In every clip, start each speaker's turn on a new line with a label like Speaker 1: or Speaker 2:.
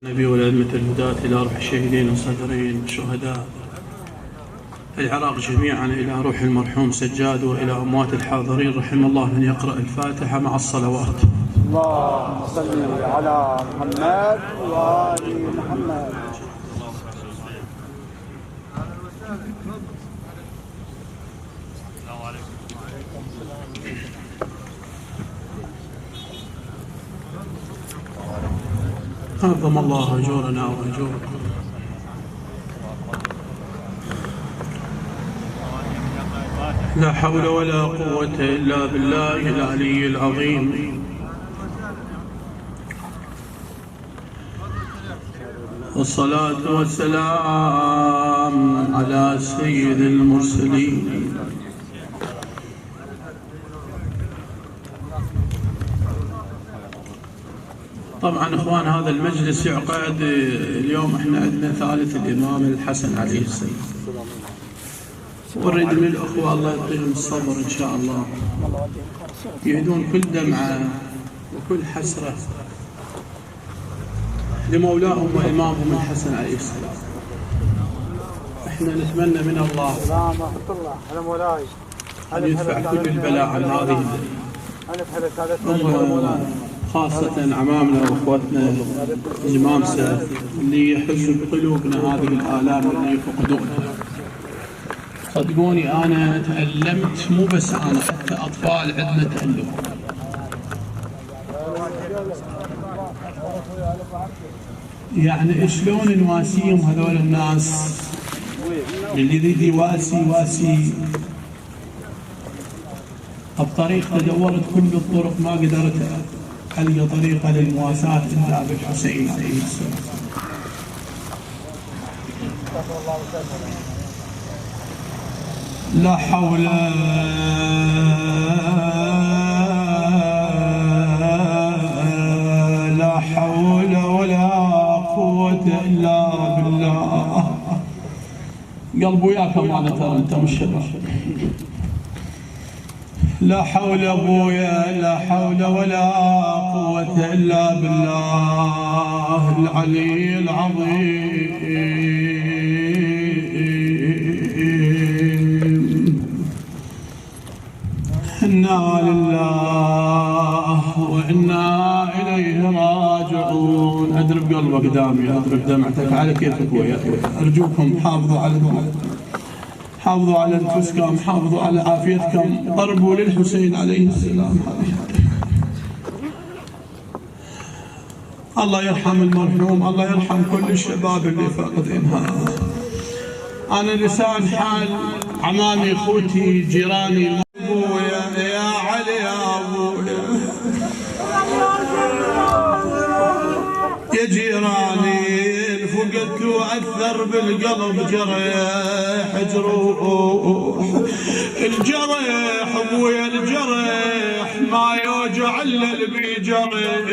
Speaker 1: النبي والأئمة الهداة إلى روح الشهيدين الصدرين الشهداء العراق جميعا، إلى روح المرحوم سجاد، وإلى أموات الحاضرين. رحم الله من يقرأ الفاتحة مع الصلوات.
Speaker 2: اللهم صل على محمد وآل محمد.
Speaker 1: عظم الله أجورنا وأجوركم. لا حول ولا قوة إلا بالله العلي العظيم. والصلاة والسلام على سيد المرسلين. طبعا اخوان، هذا المجلس يعقد اليوم، احنا عندنا ثالث الامام الحسن عليه السلام، ونريد من الاخوه الله يعطيهم الصبر ان شاء الله، يهدون كل دمعه وكل حسره لمولاهم وامامهم الحسن عليه السلام. احنا نتمنى من الله ان يدفع كل البلاء عن هذه الامه، خاصة عمامنا واخوتنا الجمامسة اللي يحسوا بقلوبنا هذه الآلام اللي يفقدونها. صدقوني أنا تألمت، مو بس أنا، حتى أطفال عندنا تألموا. يعني شلون نواسيهم هذول الناس؟ اللي يريد يواسي بطريق تدورت كل الطرق ما قدرت ألقى طريقة للمواساة إلا بالحسين عليه السلام. لا حول ولا قوة إلا بالله. قلب وياك أمانة، ترى أنت مش شباب. لا حول أبويا، لا حول ولا قوة إلا بالله العلي العظيم. إنا لله وإنا إليه راجعون. أدرب قلبك دامي، أدرب دمعتك على كيفك ويا أرجوكم حافظوا على حافظوا على أنفسكم، حافظوا على عافيتكم، ضربوا للحسين عليه السلام. الله يرحم المرحوم، الله يرحم كل الشباب اللي فاقدينها. أنا لسان حال عمامي، خوتي، جيراني. أبويا يا علي، يا أبويا يا جيراني، فقدت وأثر بالقلب جريح جروح. الجريح أبويا الجريح ما يوجع إلا اللي بيجرح.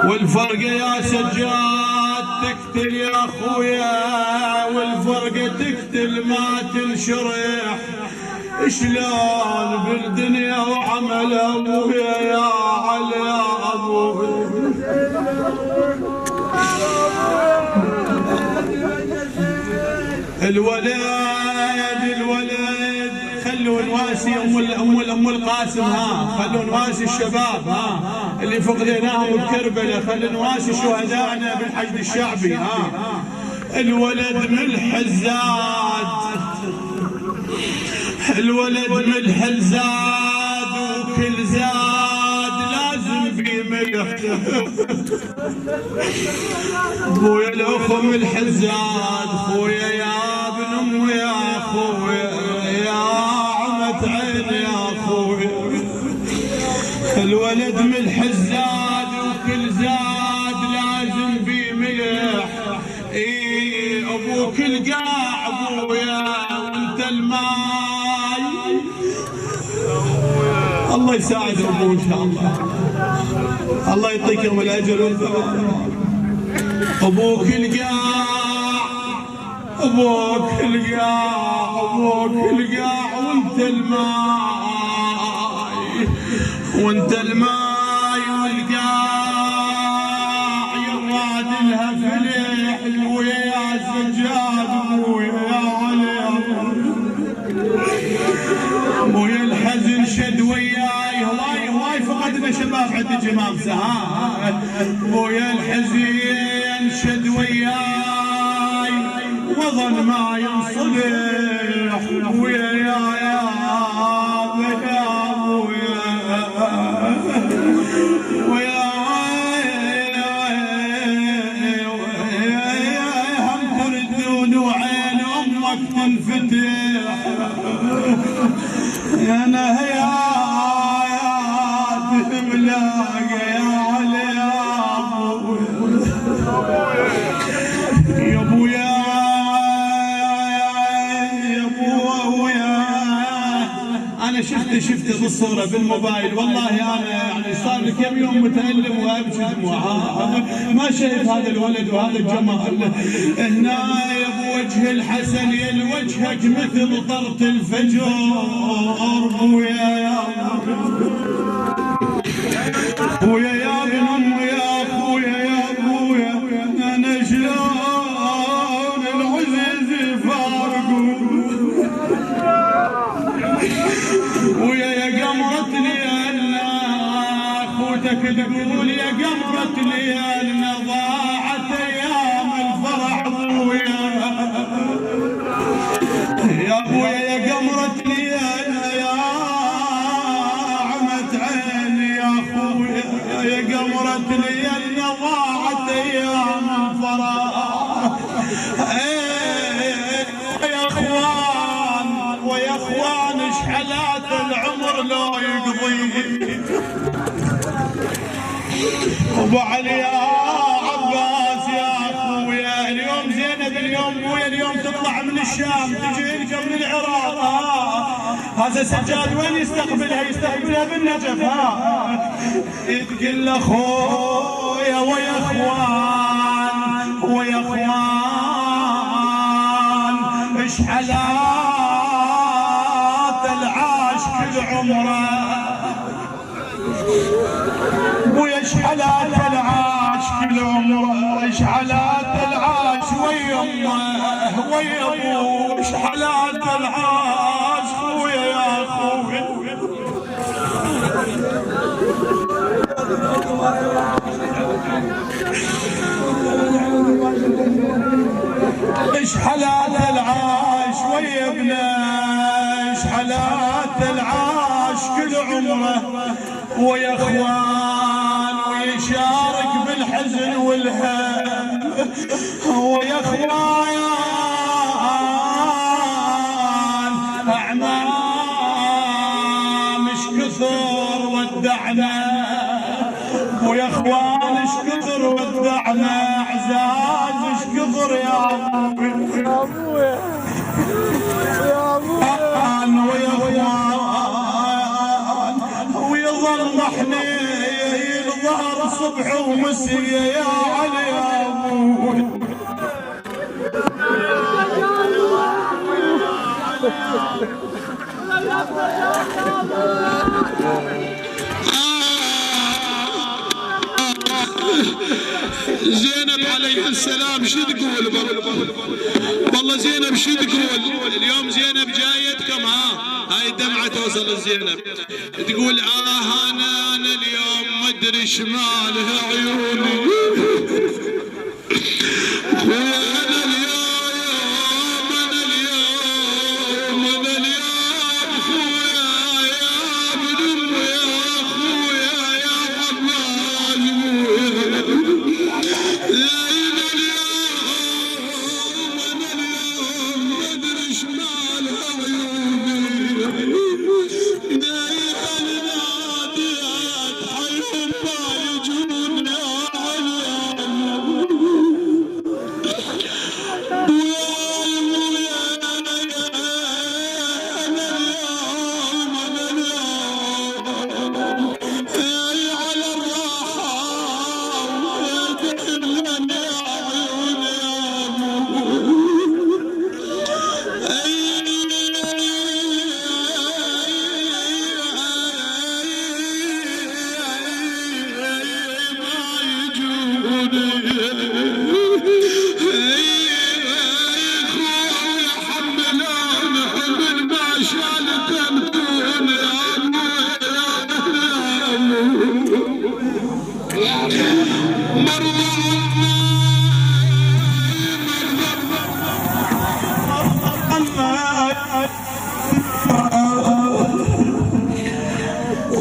Speaker 1: والفرقة يا سجاد تقتل يا أخويا، والفرقة تقتل ما تنشرح. شلون بالدنيا وعمل أبويا يا علي يا أبويا. الولد خلوا نواسي أم القاسم، خلوا نواسي الشباب اللي فقدناهم بكربلاء، خلوا نواسي شهدائنا بالحشد الشعبي. الولد ملح الزاد، الولد ملح الزاد، وكل زاد لازم في ملح. خويا الاخو ملح الزاد، خويا يا ابن ام يا خويا، يا عمة عين يا خويا. الولد ملح الزاد، وكل زاد لازم في ملح. ابوك القاع ابويا وانت الماي. الله يساعد ابوه ان شاء الله، الله يعطيكم الاجر والثواب. ابوك القاع، ابوك القاع، ابوك القاع وانت الماي، وانت الماي والقاع سجاد ابويا يا علي ابويا الحزن شد وياي هواي فقدنا شباب عند جمام سهام ابويا الحزن شد وياي وظن ما ينصلح ابويا يا ويا هم تردون وعين امك تنفتح يا نهيات ملاقة يا علي يا ابويا انا شفت بالصوره بالموبايل والله انا يعني صار لي كم يوم متالم وابكي دموع ما شايف هذا الولد وهذا الجمال هنا يا بوجه الحسن يا وجهك مثل طرط الفجر ابويا ابويا يا ابن امي يا اخويا يا ابويا انا شلون العزيز فارقوا ويا قمرة ليالنا اخوتك تقول يا قمرة ليالنا ضاعت ايام الفرح ابويا يا ابويا يا قمرة ليالنا يا عمت عيني يا اخويا يا قمرة ليالنا ضاعت ايام الفرح يا اخوان ويا اخوان اشحالات العمر لو يقضي ابو علي يا عباس يا اخويا اليوم زينب اليوم ابويا اليوم تطلع من الشام تجي لك من العراق هذا سجاد وين يستقبلها بالنجف تقول اخويا ويا اخوان ويا اخوان اشحالات العاش كل عمره ويا اشحالات العاش كل عمره اشحالات العاش ويا امه ويا ابوه اشحالات العاش خويا يا اخويا اشحالات العاش ويا ابنه اشحالات العاش كل عمره ويا اخوان ويشارك بالحزن والهم ويا اخوان اعمام اش كثر ودعنا ويا اخوان اش كثر ودعنا اعزاز اش كثر يا ابويا يا ابويا ويا اخوان ويظل محنين ظهر صبح ومسيه يا علي يا ابويا زينب عليه السلام شو تقول والله زينب شو تقول اليوم زينب جايتكم هاي الدمعة توصل لزينب تقول انا اليوم ما ادري شمالها عيوني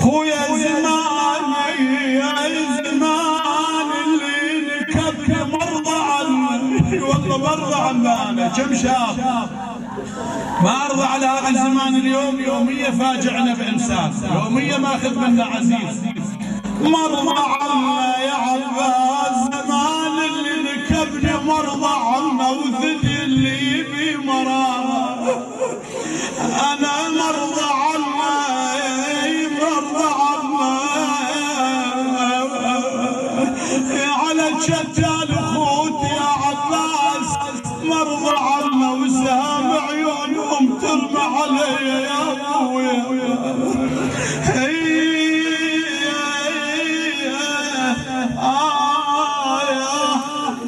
Speaker 1: خويا زماني يا زمان اللي نكبني مرضى عني والله مرضى عننا كم شاب ما ارضى على هذا الزمان اليوم يوميه فاجعنا بانسان يوميه ماخذ منا عزيز مرضى عنا يا عباس زمان اللي نكبني مرضى عنا وثدي اللي بي مرارة انا مرضى عنا مرضى عنا على شتان اخوت يا عباس مرضى عنا وسهام عيونهم ترمى علي يا ابويا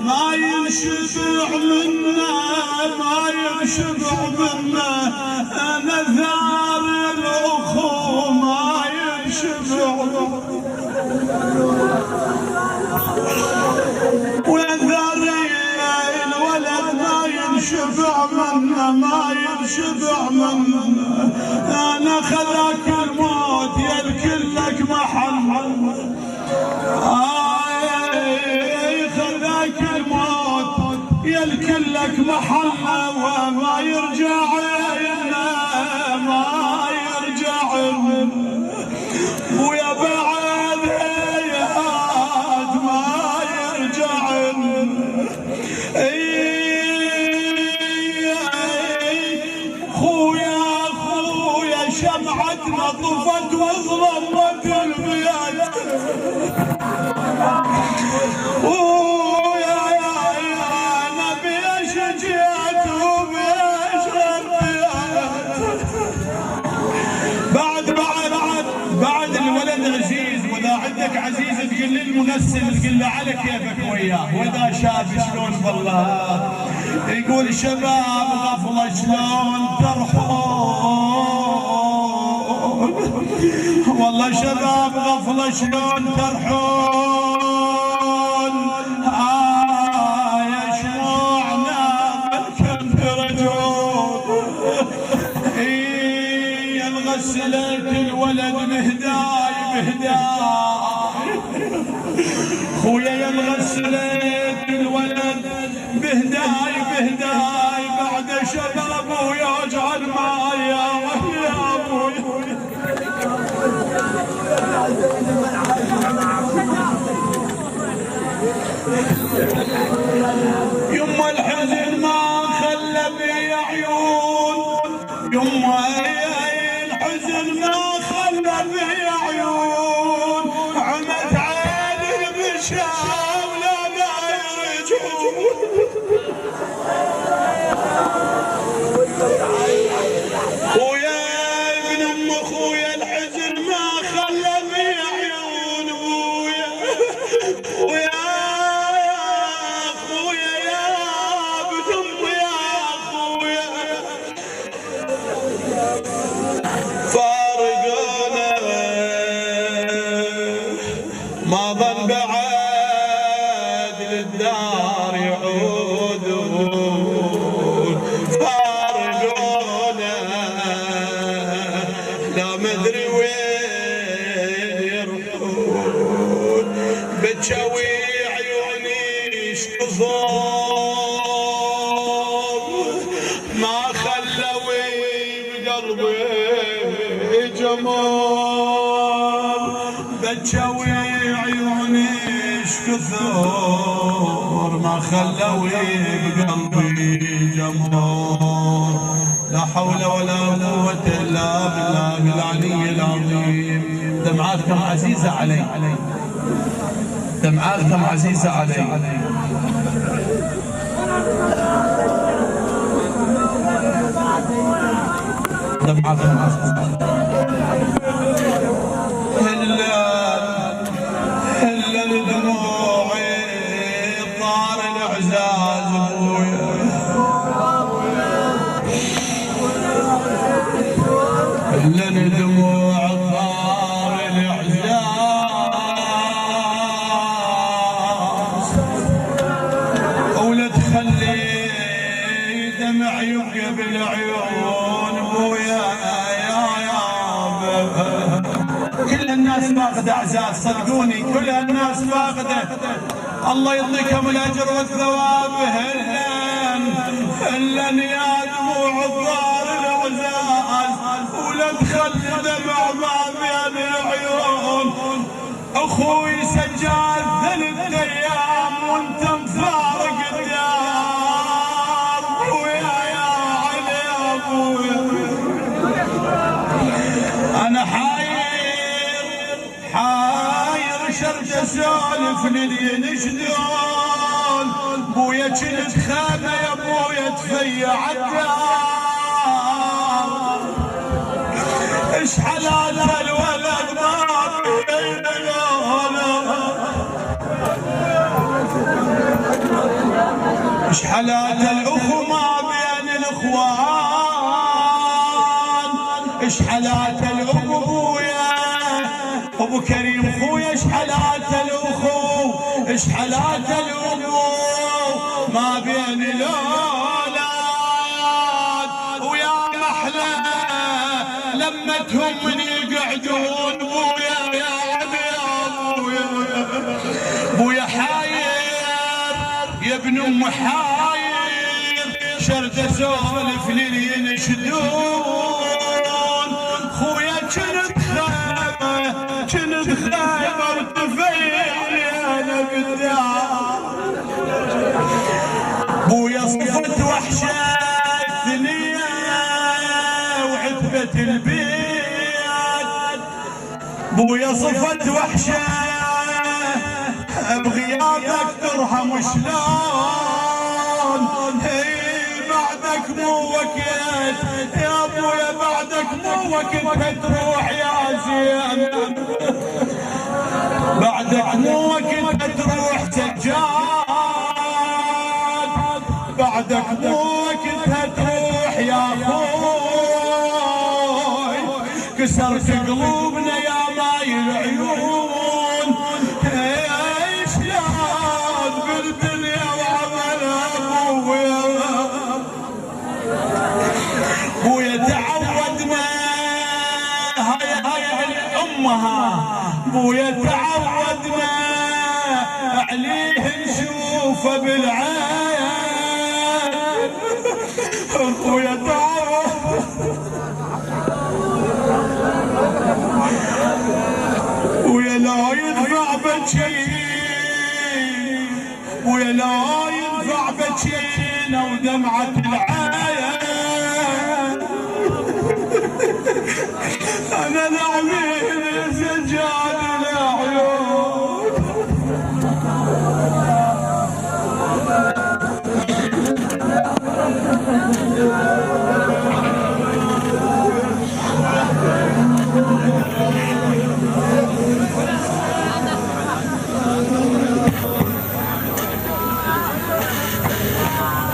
Speaker 1: ما ينشبع منا ما ينشبع منا انا ثار الاخو ما ينشبع وذري الولد ما ينشبع منا ما ينشبع منا انا خذاك الموت يا الكلك محل خذاك الموت يا الكلك محل وما يرجع لنا ما يرجع ويا بعد ما يرجع خويا شمعتنا طفت وظلمت البيت ويا نبي ايش جيت وبايش رديت بعد الولد عزيز واذا عندك عزيز تقول للمغسل تقول له على كيفك وياه واذا شاف شلون والله يقول شباب غفله شلون ترحون والله شباب غفله شلون ترحون يا شموعنا ملكم ترجون يا الغسلت الولد بهداي خويا يا الغسلت الولد بهداي بعد شباب ويجعل معي يا ابوي يما الحزن ما خلى بي عيون يما الحزن ما خلى بي عيون عمت عين البشام لا يرجعون خويا ابن ام خويا الحزن ما خلى بي عيون ويا خويا يا ابن ام يا خويا فارقونا ما ظل بعد للدار يعودون فارقونا لا مدري وين يروحون بتشوي عيوني شطفون ما خلوا بقلبي جمال بتشوي عيوني شكثر ما خلوا بقلبي جمال لا حول ولا قوة الا بالله العلي العظيم دمعاتكم عزيزة علي دمعاتكم عزيزة علي دمعاتكم عزيزة هلا لدموعي طار العزاز ابويا هلا لدموع طار العزاز بويا بالعيون بويا كل الناس فاقدة اعزاز صدقوني كل الناس فاقدة. الله يعطيكم الاجر والثواب هلن يا دموع الضار الاعزاز ولا تخلي دمع ما بين العيون. اخوي سجاد 3 ايام وانت مفارق الدار بويا يا علي يا ابويا. انا حاير شرد اسولف للين شلون بويا كنت خانه يا بويا تفيع الدار. ايش حلال الولد ما بين ايش حلال الاخو ما بين الاخوان. ايش حلال الابو بويا ابو كريم خويا. ايش حلال الاخو ايش حلال الابو ما بين الاولاد. ويا محلى لمتهم من يقعدون بويا يا ابي يا بويا. بويا حاير يا ابن ام حاير شرد اسولف لي ينشدون. خويا كنت خايبه وتفيني انا بالدار. بويا صفت وحشه الدنيا وعتبه البيت. بويا صفت وحشه بغيابك ترحم وشلون. بعدك مو وقت يا ابويا بعدك مو وقت تروح يا زين. بعدك مو وقت تروح سجاد. بعدك مو وقت تروح يا اخوي. كسرت قلوبنا يا ماي العيون. ايش ياض بالدنيا وعملها ابويا. بويا تعودنا هاي امها. بويا تعودنا عليه نشوفه بالعين. بويا ويا لا يدفع بجين ويا لا يدفع بجين ودمعة العين. انا العميل سجاد العيون.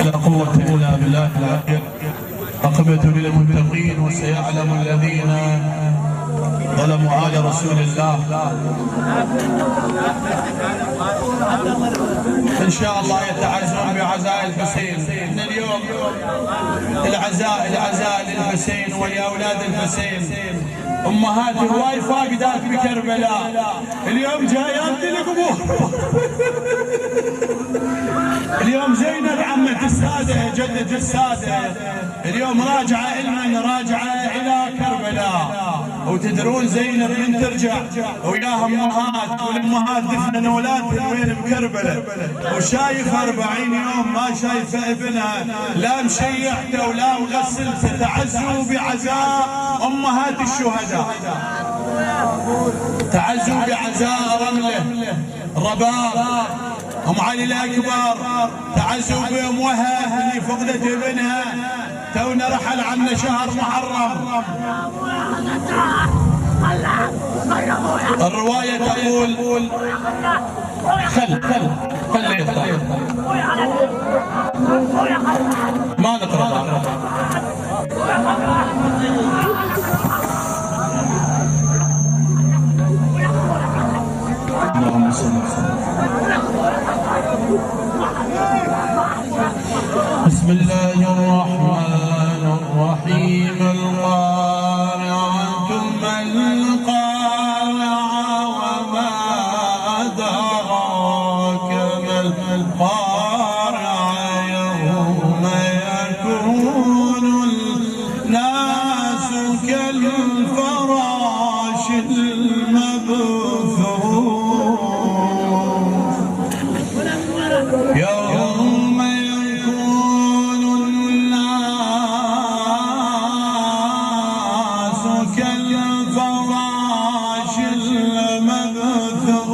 Speaker 1: لا قوة إلا بالله العلي. عقبة للمتقين وسيعلم الذين ظلموا آل رسول الله. إن شاء الله يتعزون بعزاء الحسين. من اليوم العزاء للحسين ولأولاد الحسين. أمهات هواي فاقدات بكربلاء اليوم جايات للقبور. اليوم زينب عمة السادة جدة السادة اليوم راجعة راجعة إلى كربلاء. وتدرون زينب من ترجع وياها امهات والامهات دفنن اولادها وين بكربلاء. وشايف 40 يوم ما شايفه ابنها لا مشيعته ولا مغسلته. تعزوا بعزاء امهات الشهداء. تعزوا بعزاء رمله رباب ام علي الاكبر. تعزوا بام وهب اللي فقدت ابنها تونا رحل عنا شهر محرم. الرواية تقول خل ما نقرأ. اللهم صل وسلم. بسم الله الرحمن القارعة يوم يكون الناس كالفراش المبثوث يوم يكون الناس كالفراش المبثوث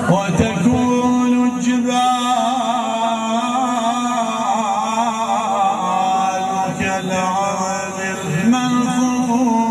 Speaker 1: وتكون الجبال كالعهن المنفوث